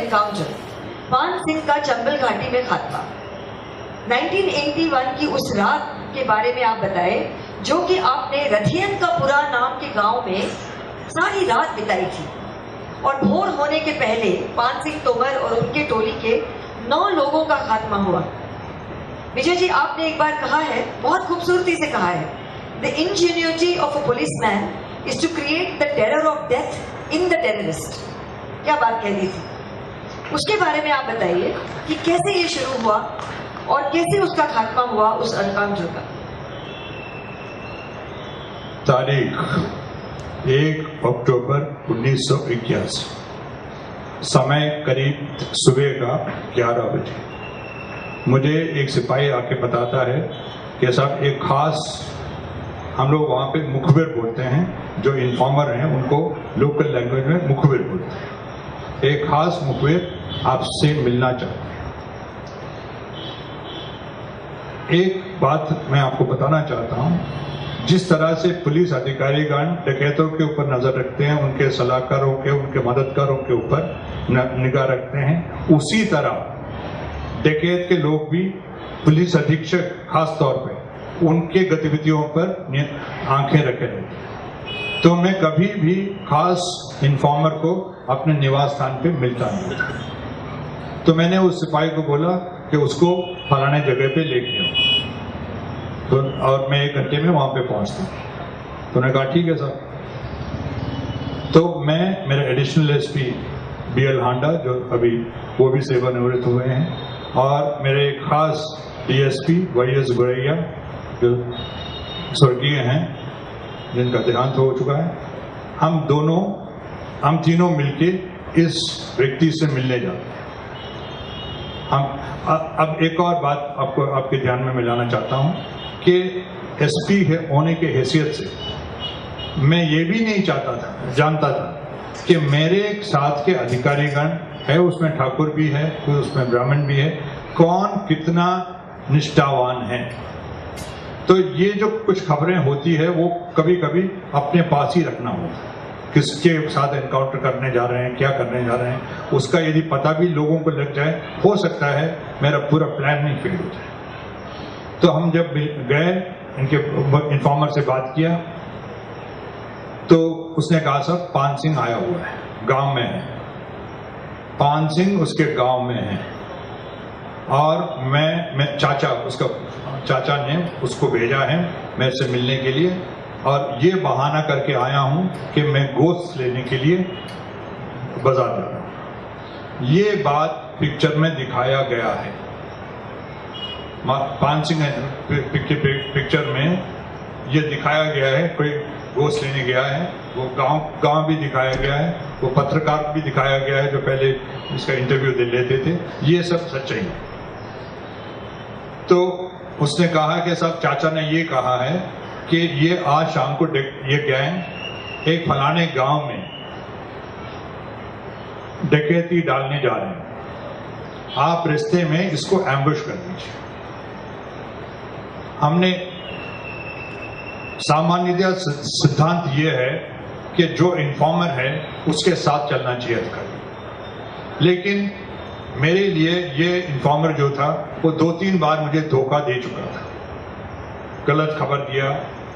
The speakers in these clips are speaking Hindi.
एनकाउंटर, पान सिंह का चंबल घाटी में खात्मा, 1981 की उस रात के बारे में आप बताएं जो कि आपने रथियन का पुरा नाम के गांव में सारी रात बिताई थी और भोर होने के पहले पान सिंह तोमर और उनके टोली के 9 लोगों का खात्मा हुआ। विजय जी, आपने एक बार कहा है, बहुत खूबसूरती से कहा है, the ingenuity of a policeman is to create the terror of death in the terrorist. क्या बात कह दी थी, उसके बारे में आप बताइए कि कैसे ये शुरू हुआ और कैसे उसका खात्मा हुआ उस एनकाउंटर का। तारीख 1 अक्टूबर 1981, समय करीब सुबह का 11 बजे। मुझे एक सिपाही आके बताता है कि साहब एक खास, हम लोग वहाँ पे मुखबिर बोलते हैं, जो इन्फॉर्मर हैं उनको लोकल लैंग्वेज में मुखबिर बोलते हैं, एक खास मुखबिर आपसे मिलना चाहते हैं। एक बात मैं आपको बताना चाहता हूँ, जिस तरह से पुलिस अधिकारीगण डकैतों के ऊपर नजर रखते हैं, उनके सलाहकारों के, उनके मददगारों के ऊपर निगाह रखते हैं, उसी तरह डकैत के लोग भी पुलिस अधीक्षक खास तौर पे उनके गतिविधियों पर आंखें रखे रहते हैं। तो मैं कभी भी खास इन्फॉर्मर को अपने निवास स्थान पे मिलता नहीं था। तो मैंने उस सिपाही को बोला कि उसको फलाने जगह पे लेके आओ, तो और मैं 1 घंटे में वहां पे पहुंचता हूँ। तो उन्होंने कहा ठीक है साहब। तो मैं, मेरे एडिशनल एसपी BL हांडा, जो अभी वो भी सेवानिवृत्त हुए हैं, और मेरे एक खास DSP YS गोरैया, जो स्वर्गीय हैं, जिनका देहांत हो चुका है, हम तीनों मिलके इस व्यक्ति से मिलने जाते हैं। हम अब एक और बात आपके ध्यान में मैं लाना चाहता हूं कि SP होने के हैसियत से मैं ये भी नहीं जानता था कि मेरे साथ के अधिकारीगण है, उसमें ठाकुर भी है, उसमें ब्राह्मण भी है, कौन कितना निष्ठावान है। तो ये जो कुछ खबरें होती है वो कभी कभी अपने पास ही रखना होता है, किसके साथ एनकाउंटर करने जा रहे हैं, क्या करने जा रहे हैं, उसका यदि पता भी लोगों को लग जाए, हो सकता है मेरा पूरा प्लान नहीं फेल हो जाए। तो हम जब गए, इनके इन्फॉर्मर से बात किया, तो उसने कहा साहब पान सिंह आया हुआ है, गांव में है, पान सिंह उसके गांव में है, और मैं उसका चाचा ने उसको भेजा है मेरे से मिलने के लिए, और ये बहाना करके आया हूं कि मैं गोश्त लेने के लिए बाजार जा रहा हूं। ये बात पिक्चर में दिखाया गया है। पान सिंह पिक्चर में ये दिखाया गया है, कोई गोश्त लेने गया है, वो गांव भी दिखाया गया है, वो पत्रकार भी दिखाया गया है जो पहले इसका इंटरव्यू लेते थे। ये सब सच्चाई है। तो उसने कहा कि साहब चाचा ने ये कहा है कि ये आज शाम को ये गैंग एक फलाने गांव में डकैती डालने जा रहे हैं, आप रिश्ते में इसको एम्बुश कर दीजिए। हमने सामान्यतः सिद्धांत ये है कि जो इन्फॉर्मर है उसके साथ चलना चाहिए अधिकारी, लेकिन मेरे लिए ये इन्फॉर्मर जो था वो 2-3 बार मुझे धोखा दे चुका था, गलत खबर दिया,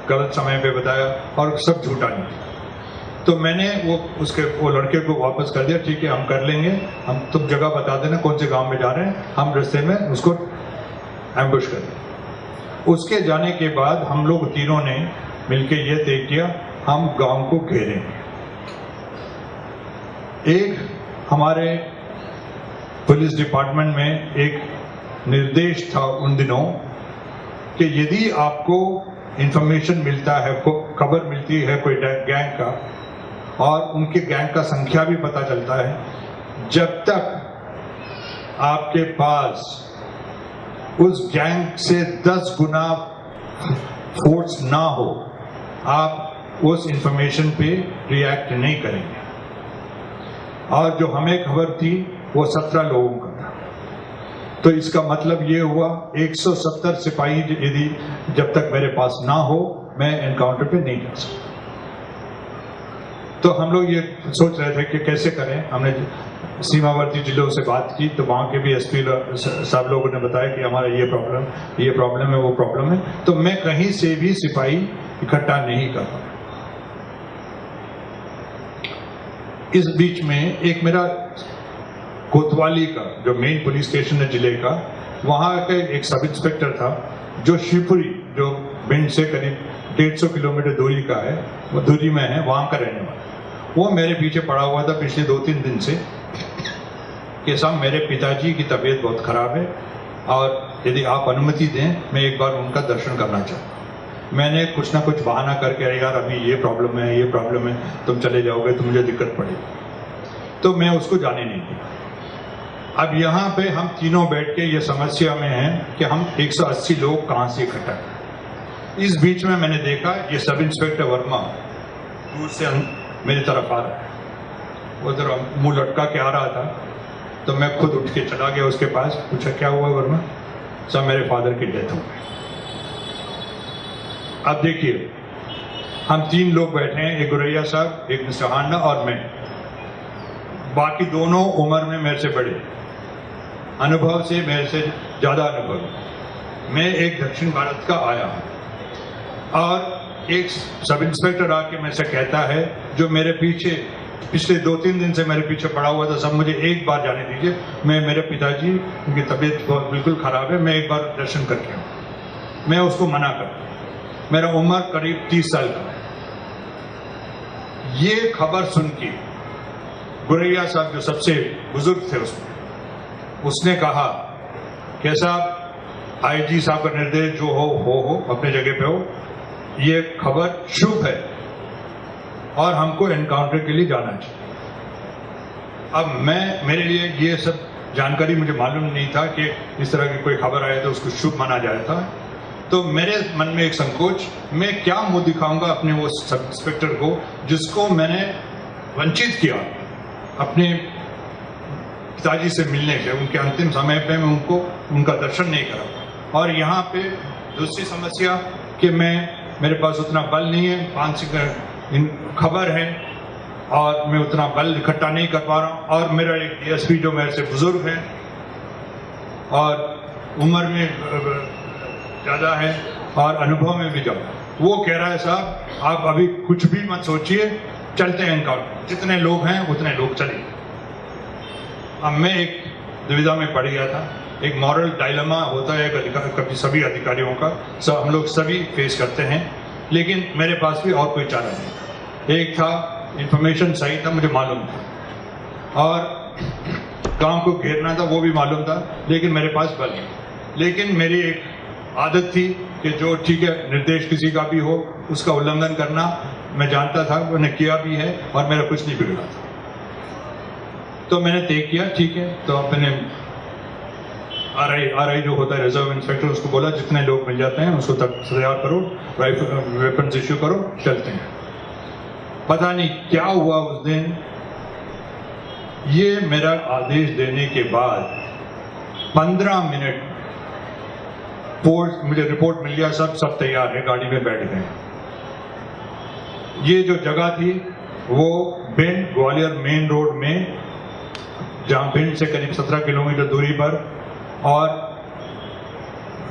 गलत समय पे बताया, और सब झूठा नहीं। तो मैंने वो लड़के को वापस कर दिया, ठीक है हम कर लेंगे, हम तुम जगह बता देना कौन से गांव में जा रहे हैं, हम रास्ते में उसको एम्बुश कर देंगे। उसके जाने के बाद हम लोग तीनों ने मिलकर ये तय किया हम गांव को घेरेंगे। एक हमारे पुलिस डिपार्टमेंट में एक निर्देश था उन दिनों कि यदि आपको इंफॉर्मेशन मिलता है, खबर मिलती है कोई गैंग का, और उनके गैंग का संख्या भी पता चलता है, जब तक आपके पास उस गैंग से 10 गुना फोर्स ना हो, आप उस इंफॉर्मेशन पे रिएक्ट नहीं करेंगे। और जो हमें खबर थी वो 17 लोगों का था। तो इसका मतलब ये हुआ 170 सिपाही यदि जब तक मेरे पास ना हो मैं एनकाउंटर पे नहीं जा सकता। तो हम लोग ये सोच रहे थे कि कैसे करें। हमने सीमावर्ती जिलों से बात की तो वहाँ के भी एसपी साहब लोगों ने बताया कि हमारा ये प्रॉब्लम है, वो प्रॉब्लम है। तो मैं कहीं से भी सिपाही इकट्ठा नहीं कर पाया। इस बीच में एक मेरा कोतवाली का जो मेन पुलिस स्टेशन है जिले का, वहाँ का एक सब इंस्पेक्टर था जो शिवपुरी, जो भिंड से करीब 150 किलोमीटर दूरी का है, वो दूरी में है, वहाँ का रहने वाला। वो मेरे पीछे पड़ा हुआ था पिछले 2-3 दिन से कि साहब मेरे पिताजी की तबीयत बहुत खराब है और यदि आप अनुमति दें मैं एक बार उनका दर्शन करना चाहता हूँ। मैंने कुछ ना कुछ बहाना करके, अरे यार अभी ये प्रॉब्लम है, तुम चले जाओगे तो मुझे दिक्कत पड़ेगी, तो मैं उसको जाने नहीं दिया। अब यहाँ पे हम तीनों बैठ के ये समस्या में हैं कि हम 180 लोग कहाँ से इकट्ठा करें। इस बीच में मैंने देखा ये सब इंस्पेक्टर वर्मा दूर से मेरी तरफ आ रहा है, वो जरा मुंह लटका के आ रहा था, तो मैं खुद उठ के चला गया उसके पास, पूछा क्या हुआ वर्मा साहब? मेरे फादर की डेथ हो गई। अब देखिए हम 3 लोग बैठे हैं, एक गुरैया साहब, एक मिस्टर हांडा और मैं, बाकी दोनों उम्र में मेरे से बड़े, अनुभव से मेरे से ज्यादा अनुभव। मैं एक दक्षिण भारत का आया हूं और एक सब इंस्पेक्टर आके मेरे से कहता है, जो मेरे पीछे पिछले 2-3 दिन से मेरे पीछे पड़ा हुआ था, सब मुझे एक बार जाने दीजिए, मेरे पिताजी उनकी तबीयत बिल्कुल खराब है, मैं एक बार दर्शन करके आऊं। मैं उसको मना कर, मेरा उम्र करीब 30 साल का है। ये खबर सुन के गुरैया साहब जो सबसे बुजुर्ग थे उसने कहा कि साहब आईजी साहब का निर्देश जो हो अपने जगह पे हो, ये खबर शुभ है और हमको एनकाउंटर के लिए जाना चाहिए। अब मेरे लिए ये सब जानकारी मुझे मालूम नहीं था कि इस तरह की कोई खबर आए तो उसको शुभ माना जाता है। तो मेरे मन में एक संकोच, मैं क्या मुंह दिखाऊंगा अपने वो सब इंस्पेक्टर को जिसको मैंने वंचित किया अपने पिताजी से मिलने से, उनके अंतिम समय पे मैं उनका दर्शन नहीं करा। और यहाँ पे दूसरी समस्या कि मेरे पास उतना बल नहीं है, 5 खबर है और मैं उतना बल इकट्ठा नहीं कर पा रहा हूँ। और मेरा एक डीएसपी जो मेरे से बुजुर्ग है और उम्र में ज्यादा है और अनुभव में भी ज्यादा, वो कह रहा है साहब आप अभी कुछ भी मत सोचिए, चलते हैं एनकाउंटर, जितने लोग हैं उतने लोग चले। अब मैं एक दुविधा में पड़ गया था। एक मॉरल डायलेमा होता है कभी सभी अधिकारियों का, हम लोग सभी फेस करते हैं, लेकिन मेरे पास भी और कोई चारा नहीं था। एक था इंफॉर्मेशन सही था, मुझे मालूम था, और गांव को घेरना था वो भी मालूम था, लेकिन मेरे पास बल नहीं। लेकिन मेरी एक आदत थी कि जो ठीक है निर्देश किसी का भी हो उसका उल्लंघन करना मैं जानता था, मैंने किया भी है और मेरा कुछ नहीं बिगड़ा था। तो मैंने तय किया ठीक है, तो मैंने आरआई जो होता है रिजर्व इंस्पेक्टर, उसको बोला जितने लोग मिल जाते हैं उसको तैयार करो, वेपन्स इश्यू करो, चलते हैं। पता नहीं क्या हुआ उस दिन, ये मेरा आदेश देने के बाद 15 मिनट मुझे रिपोर्ट मिल गया, सब तैयार है, गाड़ी में बैठ गए। ये जो जगह थी वो भिंड ग्वालियर मेन रोड में, जहां भिंड से करीब 17 किलोमीटर दूरी पर और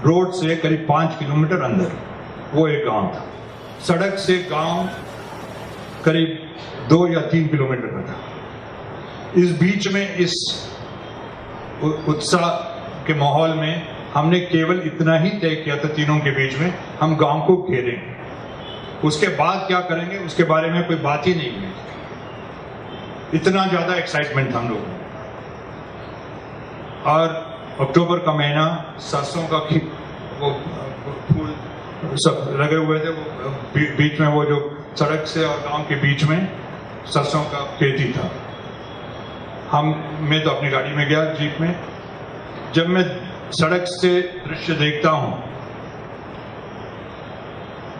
रोड से करीब 5 किलोमीटर अंदर वो एक गांव था। सड़क से गांव करीब 2 या 3 किलोमीटर का था। इस बीच में इस उत्साह के माहौल में हमने केवल इतना ही तय किया था तीनों के बीच में, हम गांव को घेरेंगे, उसके बाद क्या करेंगे उसके बारे में कोई बात ही नहीं हुई। इतना ज्यादा एक्साइटमेंट था हम लोगों में। और अक्टूबर का महीना, सरसों का वो फूल सब लगे हुए थे, वो बीच में वो जो सड़क से और गांव के बीच में सरसों का खेती था। मैं तो अपनी गाड़ी में गया, जीप में। जब मैं सड़क से दृश्य देखता हूं,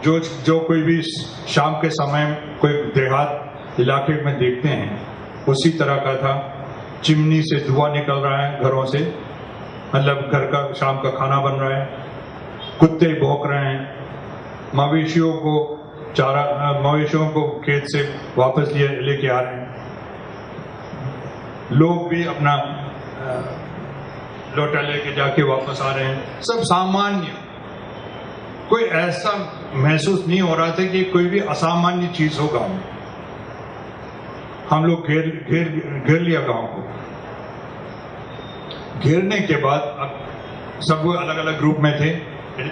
जो कोई भी शाम के समय कोई देहात इलाके में देखते हैं, उसी तरह का था। चिमनी से धुआं निकल रहा है घरों से, मतलब घर का शाम का खाना बन रहा है, कुत्ते भौंक रहे हैं, मवेशियों को खेत से वापस लेके आ रहे हैं। लोग भी अपना लोटा लेके जाके वापस आ रहे हैं, सब सामान्य। कोई ऐसा महसूस नहीं हो रहा था कि कोई भी असामान्य चीज हो गांव में। हम लोग घेर लिया गांव को। घेरने के बाद अब सब अलग अलग ग्रुप में थे।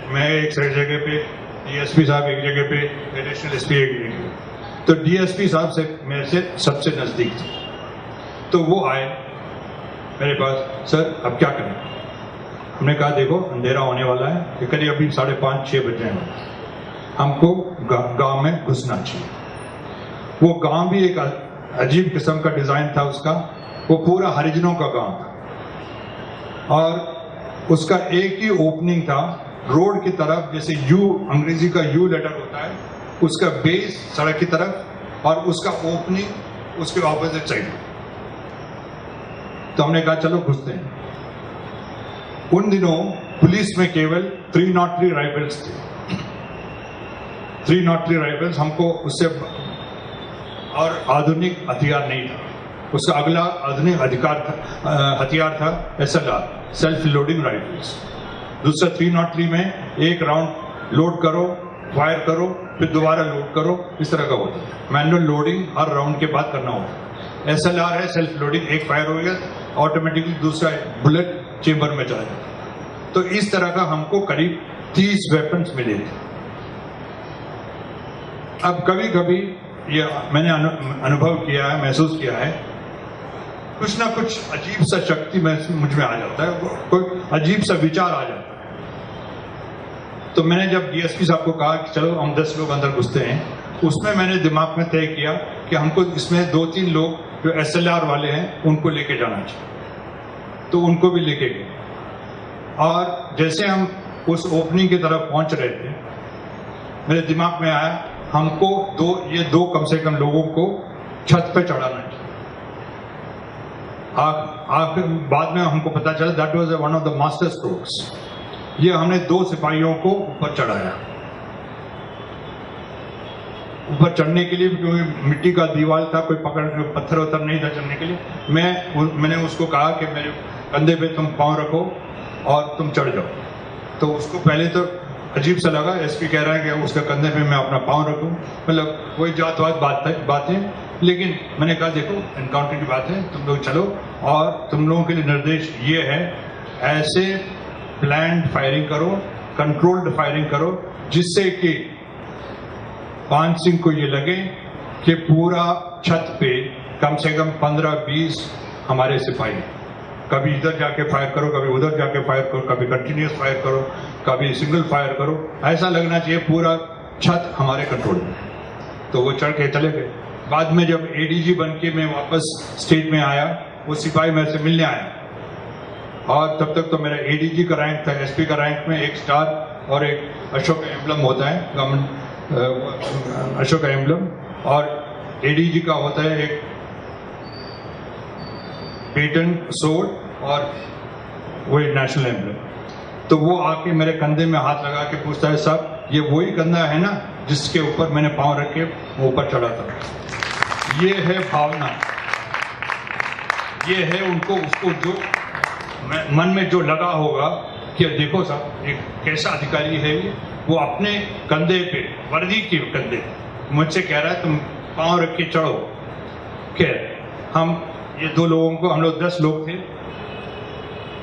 मैं एक जगह पे, डीएसपी साहब एक जगह पे, एडिशनल एसपी एक जगह पे। तो डीएसपी साहब से मेरे से सबसे नजदीक थे, तो वो आए मेरे पास, सर अब क्या करें? हमने कहा देखो अंधेरा होने वाला है, ये करीब अभी 5:30-6 बजे हैं, हमको गांव में घुसना चाहिए। वो गांव भी एक अजीब किस्म का डिजाइन था उसका, वो पूरा हरिजनों का गांव था और उसका एक ही ओपनिंग था रोड की तरफ, जैसे यू, अंग्रेजी का यू लेटर होता है, उसका बेस सड़क की तरफ और उसका ओपनिंग उसके ऑपोजिट साइड। तो हमने कहा चलो घुसते हैं। उन दिनों पुलिस में केवल 303 राइफल्स थे। 303 राइफल्स, हमको उससे और आधुनिक हथियार नहीं था। उसका अगला आधुनिक हथियार था SLR, सेल्फ लोडिंग राइफल्स। दूसरा 303 में एक राउंड लोड करो, फायर करो, फिर दोबारा लोड करो, इस तरह का होता है। मैनुअल लोडिंग हर राउंड के बाद करना होता है। SLR है सेल्फ लोडिंग, एक फायर हो गया ऑटोमेटिकली दूसरा बुलेट चेंबर में चला जाता। तो इस तरह का हमको करीब 30 वेपन्स मिले थे। अब कभी कभी ये मैंने अनुभव किया है, महसूस किया है, कुछ ना कुछ अजीब सा शक्ति मुझ में आ जाता है, कोई अजीब सा विचार आ जाता है। तो मैंने जब डीएसपी साहब को कहा कि चलो हम 10 लोग अंदर घुसते हैं, उसमें मैंने दिमाग में तय किया कि हमको इसमें 2-3 लोग जो SLR वाले हैं उनको लेके जाना चाहिए। तो उनको भी लेके गए और जैसे हम उस ओपनिंग की तरफ पहुंच रहे थे, मेरे दिमाग में आया हमको ये दो कम से कम लोगों को छत पे चढ़ाना चाहिए। आखिर बाद में हमको पता चला that was one of the master strokes. ये हमने 2 सिपाहियों को ऊपर चढ़ाया। ऊपर चढ़ने के लिए क्योंकि मिट्टी का दीवार था, कोई पत्थर वत्थर नहीं था चढ़ने के लिए। मैंने उसको कहा कि मेरे कंधे पे तुम पांव रखो और तुम चढ़ जाओ। तो उसको पहले तो अजीब सा लगा, एसपी कह रहा है कि उसके कंधे पे मैं अपना पांव रखूं, मतलब वही जातवाद बातें। लेकिन मैंने कहा देखो एनकाउंटर की बात है, तुम लोग चलो और तुम लोगों के लिए निर्देश ये है, ऐसे प्लान्ड फायरिंग करो, कंट्रोल्ड फायरिंग करो, जिससे कि पान सिंह को ये लगे कि पूरा छत पे कम से कम 15-20 हमारे सिपाही, कभी इधर जाके फायर करो, कभी उधर जाके फायर करो, कभी कंटिन्यूस फायर करो, कभी सिंगल फायर करो, ऐसा लगना चाहिए पूरा छत हमारे कंट्रोल में। तो वो चढ़ के चले गए। बाद में जब एडीजी बन के मैं वापस स्टेट में आया, वो सिपाही मेरे से मिलने आया और तब तक तो मेरा एडीजी का रैंक था। एसपी का रैंक में एक स्टार और एक अशोक का एम्बलम होता है, गवर्नमेंट अशोक का एम्बलम, और एडीजी का होता है एक पेटेंट सोर्ड और वो नेशनल एम्बलम। तो वो आके मेरे कंधे में हाथ लगा के पूछता है, साहब ये वही कंधा है ना जिसके ऊपर मैंने पांव रख के ऊपर चढ़ा था? ये है भावना, ये है उनको, उसको जो मन में जो लगा होगा कि देखो साहब एक कैसा अधिकारी है ये, वो अपने कंधे पे, वर्दी के कंधे मुझसे कह रहा है तुम पांव रख के चढ़ो। खैर हम ये 2 लोगों को, हम लोग 10 लोग थे,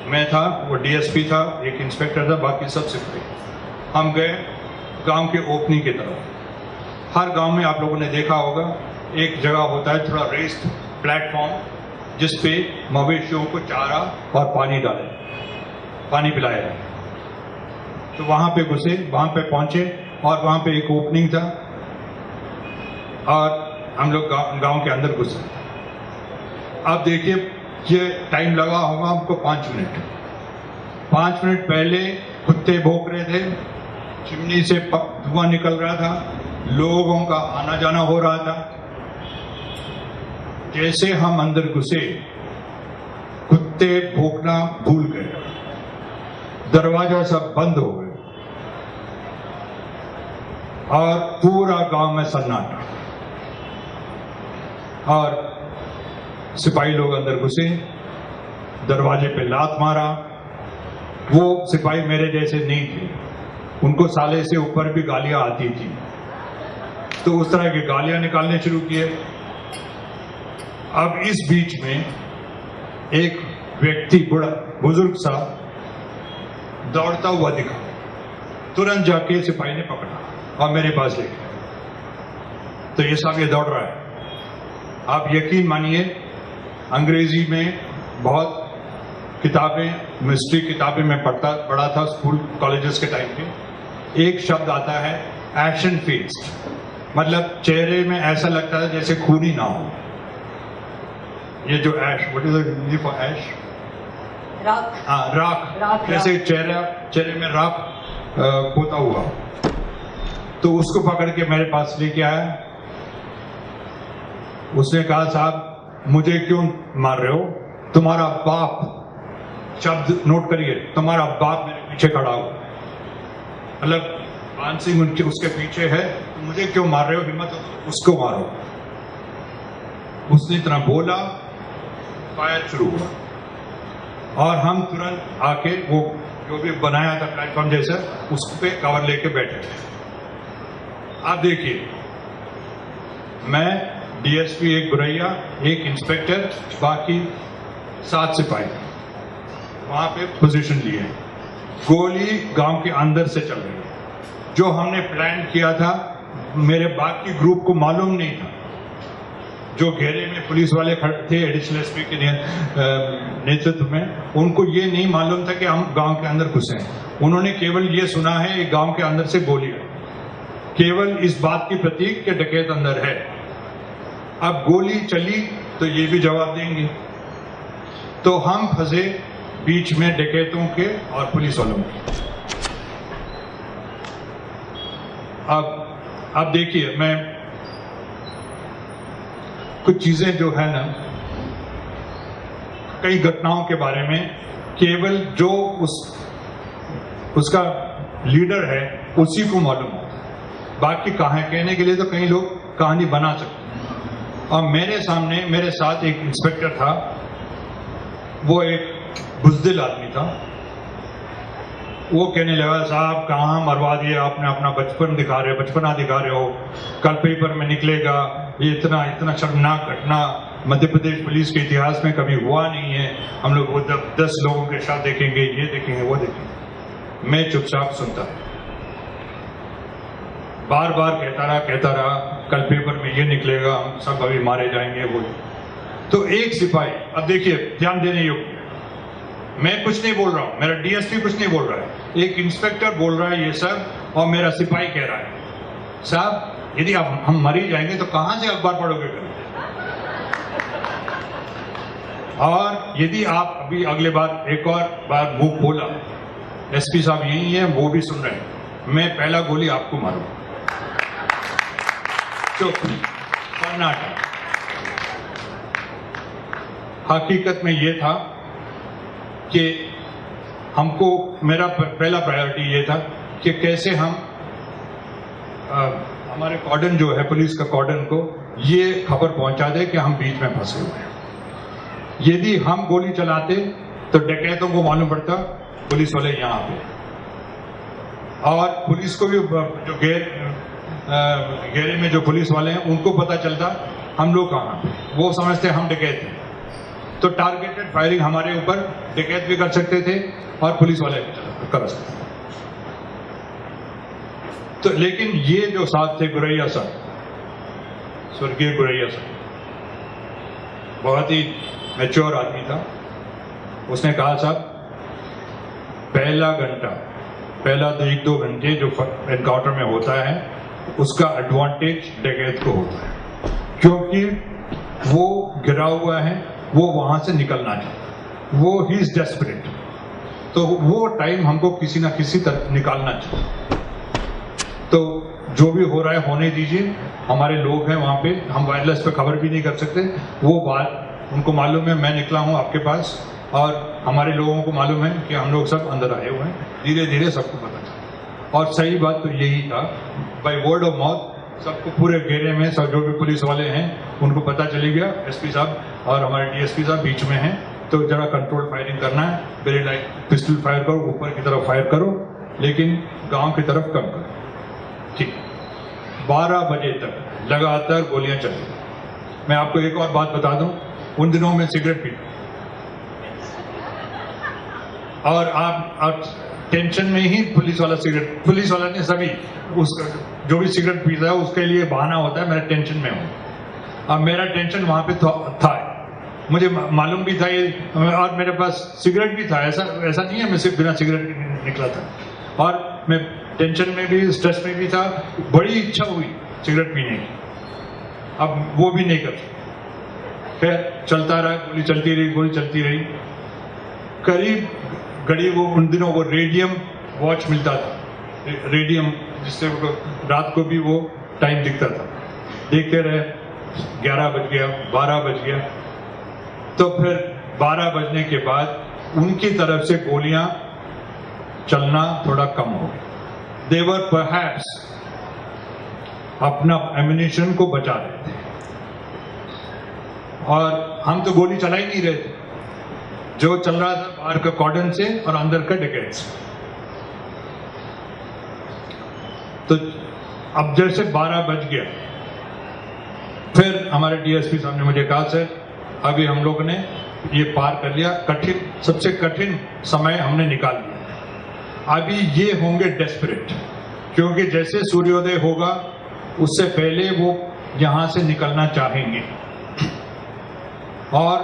मैं था, वो डीएसपी था, एक इंस्पेक्टर था, बाकी सब सिपाही। हम गए गांव के ओपनिंग की तरफ। हर गांव में आप लोगों ने देखा होगा एक जगह होता है थोड़ा रेस्ट प्लेटफॉर्म, जिसपे मवेशियों को चारा और पानी डाले, पानी पिलाया जाए। तो वहां पे घुसे, वहां पे पहुंचे और वहां पे एक ओपनिंग था और हम लोग गांव के अंदर घुसे। अब देखिए ये टाइम लगा होगा हमको 5 मिनट। 5 मिनट पहले कुत्ते भौंक रहे थे, चिमनी से धुआं निकल रहा था, लोगों का आना जाना हो रहा था। जैसे हम अंदर घुसे, कुत्ते भौंकना भूल गए, दरवाजा सब बंद हो गए और पूरा गांव में सन्नाटा। और सिपाही लोग अंदर घुसे, दरवाजे पे लात मारा। वो सिपाही मेरे जैसे नहीं थे, उनको साले से ऊपर भी गालियां आती थी, तो उस तरह की गालियां निकालने शुरू किए। अब इस बीच में एक व्यक्ति बुजुर्ग सा दौड़ता हुआ दिखा, तुरंत जाके सिपाही ने पकड़ा और मेरे पास ले गया। तो ये साहब ये दौड़ रहा है। आप यकीन मानिए, अंग्रेजी में बहुत किताबें, मिस्ट्री किताबें मैं पढ़ा था स्कूल कॉलेजेस के टाइम पे। एक शब्द आता है एशन फेस, मतलब चेहरे में ऐसा लगता है जैसे खून ही ना हो। ये जो ash, what is the Hindi for ash? राख। हाँ, राख। जैसे चेहरे में राख पोता हुआ। तो उसको पकड़ के मेरे पास लेके आया। उसने कहा, साहब मुझे क्यों मार रहे हो? तुम्हारा बाप, शब्द नोट करिए, तुम्हारा बाप मेरे पीछे खड़ा हो, मतलब मान सिंह उनके उसके पीछे है, तो मुझे क्यों मार रहे हो? हिम्मत हो तो उसको मारो। उसने इतना बोला, फायर शुरू हुआ और हम तुरंत आके वो जो भी बनाया था प्लेटफॉर्म जैसा, उस पे कवर लेके बैठे। आप देखिए, मैं डीएसपी एक गुरैया, एक इंस्पेक्टर, बाकी 7 सिपाही वहां पे पोजीशन लिए। गोली गांव के अंदर से चल रही है। जो हमने प्लान किया था, मेरे बाकी ग्रुप को मालूम नहीं था। जो घेरे में पुलिस वाले खड़े थे एडिशनल एसपी के नेतृत्व में, उनको ये नहीं मालूम था कि हम गांव के अंदर घुसे। उन्होंने केवल ये सुना है एक गांव के अंदर से गोली है, केवल इस बात की प्रतीक कि डकैत अंदर है। अब गोली चली तो ये भी जवाब देंगे। तो हम फंसे बीच में डकैतों के और पुलिस वालों के। अब देखिए, मैं कुछ चीजें जो है ना, कई घटनाओं के बारे में केवल जो उसका लीडर है उसी को मालूम होता है। बाकी कहने के लिए तो कई लोग कहानी बना सकते हैं। और मेरे सामने मेरे साथ एक इंस्पेक्टर था, वो एक बुज़दिल आदमी था। वो कहने लगा, साहब कहाँ मरवा दिया आपने, अपना बचपना दिखा रहे हो, कल पेपर में निकलेगा। ये इतना शर्मनाक घटना मध्य प्रदेश पुलिस के इतिहास में कभी हुआ नहीं है। हम लोग वो 10 लोगों के साथ देखेंगे, ये देखेंगे, वो देखेंगे। मैं चुपचाप सुनता, बार बार कहता रहा कल पेपर में ये निकलेगा, हम सब अभी मारे जाएंगे। वो तो एक सिपाही, अब देखिए ध्यान देने योग्य, मैं कुछ नहीं बोल रहा हूं, मेरा डीएसपी कुछ नहीं बोल रहा है, एक इंस्पेक्टर बोल रहा है ये सब, और मेरा सिपाही कह रहा है, साहब यदि आप हम मर ही जाएंगे तो कहां से अखबार पढ़ोगे? और यदि आप अभी अगले बार एक और बार मुंह खोला, एसपी साहब यही है, वो भी सुन रहे हैं, मैं पहला गोली आपको मारूंगा। चुप, कर्नाटक। हकीकत में ये था कि हमको, मेरा पहला प्रायोरिटी ये था कि कैसे हम हमारे कॉर्डन जो है, पुलिस का कॉर्डन को ये खबर पहुंचा दे कि हम बीच में फंसे हुए हैं। यदि हम गोली चलाते तो डकैतों को मालूम पड़ता पुलिस वाले यहाँ पे, और पुलिस को भी जो घेरे में जो पुलिस वाले हैं उनको पता चलता हम लोग कहाँ पे, वो समझते हम डकैत हैं। तो टारगेटेड फायरिंग हमारे ऊपर डकैत भी कर सकते थे और पुलिस वाले भी कर सकते थे। तो लेकिन ये जो साथ थे गुरैया साहब, स्वर्गीय गुरैया साहब, बहुत ही मैच्योर आदमी था। उसने कहा, साहब पहला 1-2 घंटे जो एनकाउंटर में होता है उसका एडवांटेज डकैत को होता है, क्योंकि वो गिरा हुआ है, वो वहां से निकलना चाहता, वो ही इज डेस्परेट। तो वो टाइम हमको किसी ना किसी तरह निकालना चाहिए। तो जो भी हो रहा है होने दीजिए, हमारे लोग हैं वहां पे, हम वायरलेस पे खबर भी नहीं कर सकते। वो बात उनको मालूम है, मैं निकला हूं आपके पास, और हमारे लोगों को मालूम है कि हम लोग सब अंदर आए हुए हैं। धीरे धीरे सबको पता चला, और सही बात तो यही था, बाय वर्ड ऑफ माउथ सबको पूरे घेरे में, सब जो भी पुलिस वाले हैं उनको पता चली गया। एसपी साहब और हमारे डीएसपी साहब बीच में हैं, तो जरा कंट्रोल फायरिंग करना है, वेरी लाइक पिस्टल फायर करो, ऊपर की तरफ फायर करो, लेकिन गांव की तरफ कम करो। ठीक, 12 बजे तक लगातार गोलियां चली। मैं आपको एक और बात बता दूं, उन दिनों में सिगरेट पीता और आप टेंशन में ही पुलिस वाला ने सभी जो भी सिगरेट पीता है उसके लिए बहाना होता है, मेरा टेंशन में हूं। अब मेरा टेंशन वहां पे था, मुझे मालूम भी था ये, और मेरे पास सिगरेट भी था। ऐसा नहीं है मैं सिर्फ बिना सिगरेट के निकला था, और मैं टेंशन में भी, स्ट्रेस में भी था। बड़ी इच्छा हुई सिगरेट पीने की, अब वो भी नहीं कर सकता। फिर चलता रहा, गोली चलती रही। करीब घड़ी, वो उन दिनों वो रेडियम वॉच मिलता था, रेडियम, जिससे रात को भी वो टाइम दिखता था। देखते रहे, 11 बज गया, 12 बज गया। तो फिर 12 बजने के बाद उनकी तरफ से गोलियां चलना थोड़ा कम हो गया। दे वर परहैप्स अपना एम्युनिशन को बचा रहे थे, और हम तो गोली चला ही नहीं रहे थे। जो चल रहा था बाहर का कॉर्डन से और अंदर का डिकेट से। तो अब जैसे 12 बज गया, फिर हमारे डीएसपी साहब ने मुझे कहा, सर अभी हम लोग ने ये पार कर लिया, सबसे कठिन समय हमने निकाल लिया। अभी ये होंगे डेस्परेट, क्योंकि जैसे सूर्योदय होगा उससे पहले वो यहां से निकलना चाहेंगे, और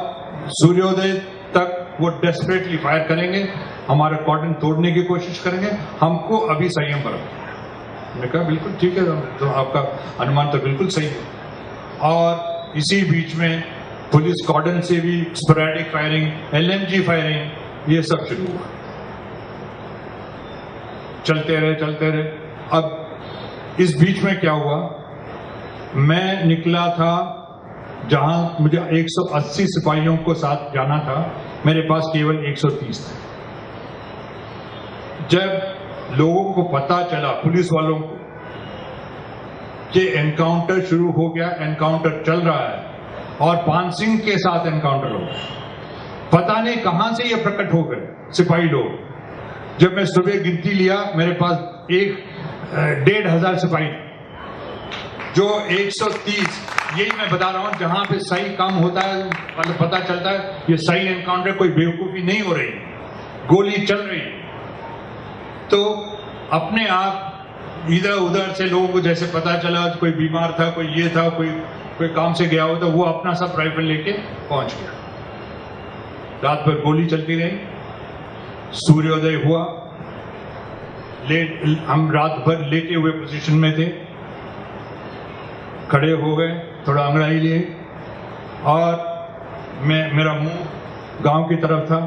सूर्योदय तक वो डेस्परेटली फायर करेंगे, हमारा कॉर्डन तोड़ने की कोशिश करेंगे। हमको अभी संयम बरतना। मैंने कहा बिल्कुल ठीक है, तो आपका अनुमान तो बिल्कुल सही है। और इसी बीच में पुलिस कॉर्डन से भी स्पोरेडिक फायरिंग, एलएमजी फायरिंग, ये सब शुरू हुआ। चलते रहे। अब इस बीच में क्या हुआ, मैं निकला था जहां मुझे 180 सिपाहियों को साथ जाना था, मेरे पास केवल 130 थे। जब लोगों को पता चला, पुलिस वालों को, कि एनकाउंटर शुरू हो गया, एनकाउंटर चल रहा है, और पान सिंह के साथ एनकाउंटर हो गया, पता नहीं कहां से ये प्रकट हो गए सिपाही लोग। जब मैं सुबह गिनती लिया, मेरे पास 1,500 सिपाही, जो 130, यही मैं बता रहा हूं, जहां पे सही काम होता है, मतलब पता चलता है ये सही एनकाउंटर, कोई बेवकूफी नहीं हो रही, गोली चल रही। तो अपने आप इधर उधर से लोगों को जैसे पता चला, कोई बीमार था, कोई ये था, कोई काम से गया हो, तो वो अपना सब राइफल लेके पहुंच गया। रात भर गोली चलती रही, सूर्योदय हुआ, हम रात भर लेटे हुए पोजीशन में थे, खड़े हो गए, थोड़ा अंगड़ाई लिए, और मेरा मुंह गांव की तरफ था।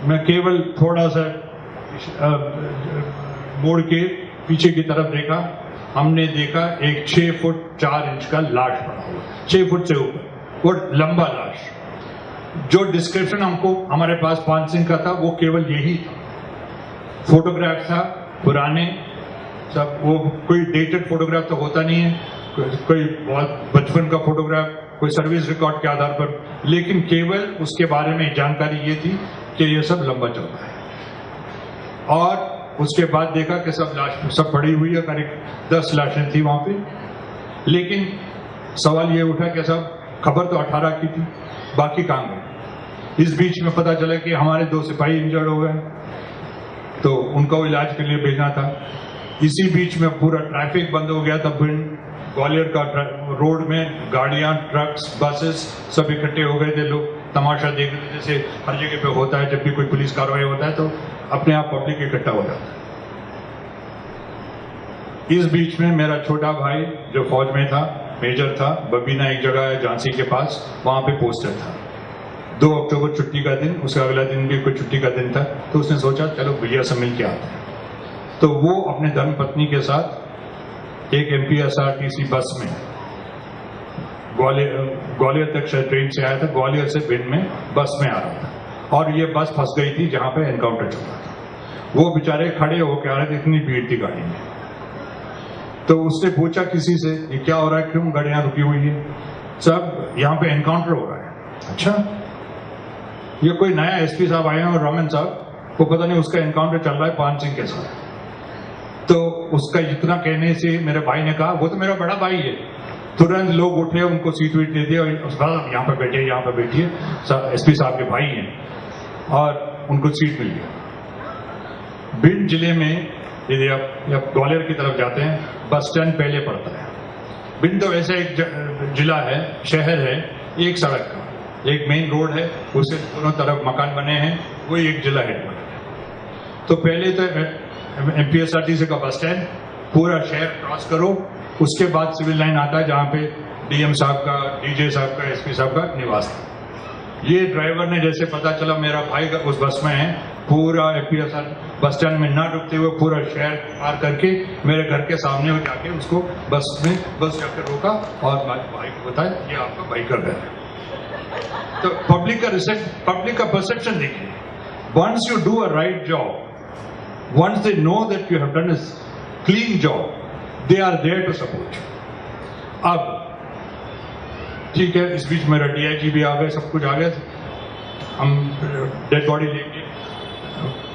मैं केवल थोड़ा सा मोड़ के पीछे की तरफ देखा, हमने देखा एक 6 फुट 4 इंच का लाश पड़ा हुआ, 6 फुट से ऊपर, और लंबा लाश। जो डिस्क्रिप्शन हमको हमारे पास पान सिंह का था, वो केवल यही था। फोटोग्राफ था पुराने सब, वो कोई डेटेड फोटोग्राफ तो होता नहीं है, कोई बहुत बचपन का फोटोग्राफ, कोई सर्विस रिकॉर्ड के आधार पर, लेकिन केवल उसके बारे में जानकारी ये थी कि ये सब लंबा चल रहा है। और उसके बाद देखा कि सब पड़ी हुई है, करीब 10 लाशें थी वहां पे। लेकिन सवाल ये उठा कि सब खबर तो 18 की थी, बाकी कहां गए। इस बीच में पता चला कि हमारे 2 सिपाही इंजर्ड हो गए, तो उनको इलाज के लिए भेजना था। इसी बीच में पूरा ट्रैफिक बंद हो गया था। भिंड ग्वालियर का रोड में गाड़ियां, ट्रक्स, बसेस सब इकट्ठे हो गए थे। लोग तमाशा देख रहे थे, जैसे हर जगह पे होता है, जब भी कोई पुलिस कार्रवाई होता है तो अपने आप पब्लिक इकट्ठा हो जाता है। इस बीच में मेरा छोटा भाई जो फौज में था, मेजर था, बबीना एक जगह है झांसी के पास, वहां पे पोस्टर था। 2 अक्टूबर छुट्टी का दिन, उसका अगला दिन भी कोई छुट्टी का दिन था, तो उसने सोचा चलो भैया से मिल के आते हैं। तो वो अपने धर्मपत्नी के साथ एक MPSRTC बस में ग्वालियर तक शायद ट्रेन से आया था, ग्वालियर से भिंड में बस में आ रहा था, और ये बस फंस गई थी जहां पे एनकाउंटर चल रहा था। वो बेचारे खड़े होकर आ रहे थे, इतनी भीड़ थी गाड़ी में। तो उसने पूछा किसी से ये क्या हो रहा है, क्यों गाड़ियां रुकी हुई है? साहब यहाँ पे एनकाउंटर हो रहा है। अच्छा, ये कोई नया एसपी साहब आए हैं और रमन साहब को पता नहीं उसका एनकाउंटर चल रहा है पान सिंह के साथ। तो उसका इतना कहने से मेरे भाई ने कहा वो तो मेरा बड़ा भाई है। तुरंत लोग उठे, उनको सीट वीट दे दिया और यहाँ पे बैठिए, यहाँ पे बैठिए, एसपी साहब के भाई हैं, और उनको सीट मिल गया। भिंड जिले में यदि आप ग्वालियर की तरफ जाते हैं, बस स्टैंड पहले पड़ता है। भिंड तो ऐसा एक जिला है, शहर है, एक सड़क का, एक मेन रोड है, उससे दोनों तरफ मकान बने हैं, वही एक जिला हेडक्वार्टर है। तो पहले तो एमपीएसआरटीसी का बस स्टैंड, पूरा शहर क्रॉस करो, उसके बाद सिविल लाइन आता है जहां पे डीएम साहब का, डीजे साहब का, एसपी साहब का निवास था। ये ड्राइवर ने जैसे पता चला मेरा भाई का उस बस में है, पूरा एमपीएसआर बस स्टैंड में ना रुकते हुए पूरा शहर पार करके मेरे घर के सामने जाके उसको बस जाकर रोका और भाई को बताया ये आपका भाई का घर है। तो पब्लिक का परसेप्शन देखिए, once you do a right job, once they know that you have done a clean job, they are there to support you. अब ठीक है, इस बीच मेरा डीआईजी भी आ गए, सब कुछ आ गया, हम डेड बॉडी लेके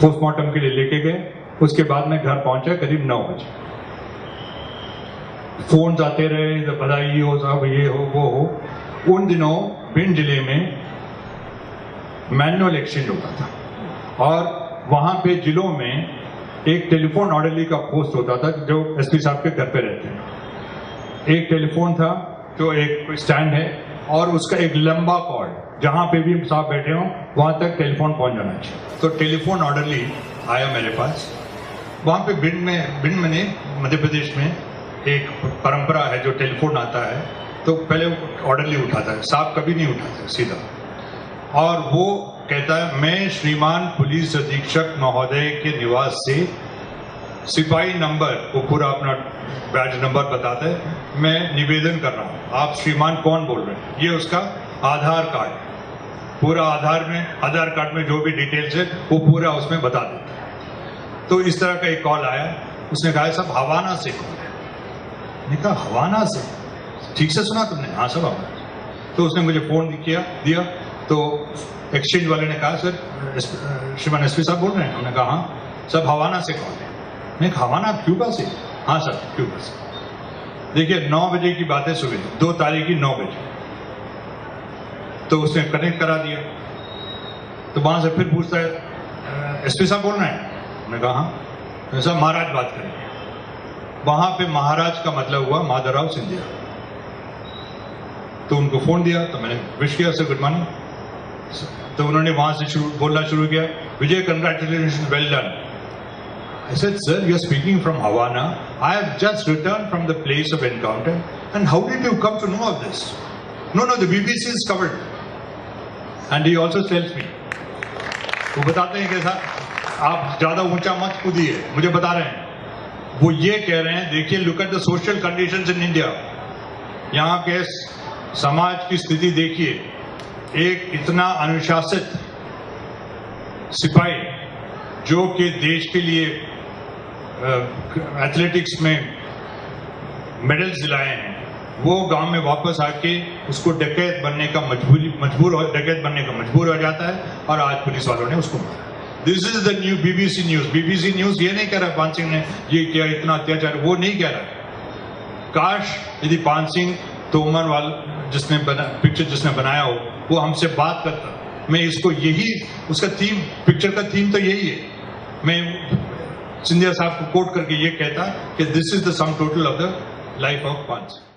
पोस्टमार्टम के लिए लेके गए। उसके बाद मैं घर पहुंचा करीब 9 बजे। फोन आते रहे, बधाई हो साहब, ये हो वो हो। उन दिनों भिंड जिले में मैनुअल एक्सचेंज होता था और वहां पे जिलों में एक टेलीफोन ऑर्डरली का पोस्ट होता था जो एसपी साहब के घर पे रहते हैं। एक टेलीफोन था जो एक स्टैंड है और उसका एक लंबा कॉर्ड, जहां पे भी साहब बैठे हों वहां तक टेलीफोन पहुंच जाना चाहिए। तो टेलीफोन ऑर्डरली आया मेरे पास। वहां पे भिंड में मध्य प्रदेश में एक परंपरा है, जो टेलीफोन आता है तो पहले ऑर्डरली उठाता है, साहब कभी नहीं उठाते सीधा, और वो कहता है मैं श्रीमान पुलिस अधीक्षक महोदय के निवास से सिपाही नंबर, वो पूरा अपना बैज नंबर बताता है, मैं निवेदन कर रहा हूं, आप श्रीमान कौन बोल रहे हैं? ये उसका आधार कार्ड, पूरा आधार कार्ड में जो भी डिटेल्स है वो पूरा उसमें बता देता है। तो इस तरह का एक कॉल आया, उसने कहा सब हवाना से कॉल है। मैंने कहा हवाना से? ठीक से सुना तुमने? हाँ सब हवाना से। तो उसने मुझे फोन दिया तो एक्सचेंज वाले ने कहा सर श्रीमान एसपी साहब बोल रहे हैं? हमने कहा हाँ। सब हवाना से कॉल है। मैंने कहा हवाना क्यूबा से? हाँ सर क्यूबा से। देखिए 9 बजे की बात है, सुबह 2 तारीख की 9 बजे। तो उसने कनेक्ट करा दिया। तो वहां से फिर पूछता है एसपी साहब बोल रहे हैं? हमने कहा हाँ। सर महाराज बात करेंगे। वहां पे महाराज का मतलब हुआ माधवराव सिंधिया। तो उनको फोन दिया तो मैंने विश किया सर गुड मॉर्निंग। तो उन्होंने वहां से बोलना शुरू किया, Vijay congratulation, well done. I said, sir, you're speaking from Havana. I have just returned from the place of encounter. And how did you come to know of this? No, the BBC is covered. And he also tells me. वो बताते हैं कि सर आप ज्यादा ऊंचा मत कूदिए, मुझे बता रहे हैं। वो ये कह रहे हैं देखिए, look at the social conditions in India. यहाँ के समाज की स्थिति देखिए, एक इतना अनुशासित सिपाही जो कि देश के लिए एथलेटिक्स में मेडल्स दिलाए हैं, वो गांव में वापस आके उसको डकैत बनने का मजबूर हो जाता है और आज पुलिस वालों ने उसको मारा। This is the new BBC news. BBC news ये नहीं कह रहा पान सिंह ने ये किया, इतना अत्याचार, वो नहीं कह रहा। काश यदि पान सिंह तोमर वाला पिक्चर जिसने बनाया हो वो हमसे बात करता। मैं इसको यही उसका थीम, पिक्चर का थीम तो यही है। मैं सिंधिया साहब को कोट करके ये कहता कि this is the sum total of the life of पान सिंह।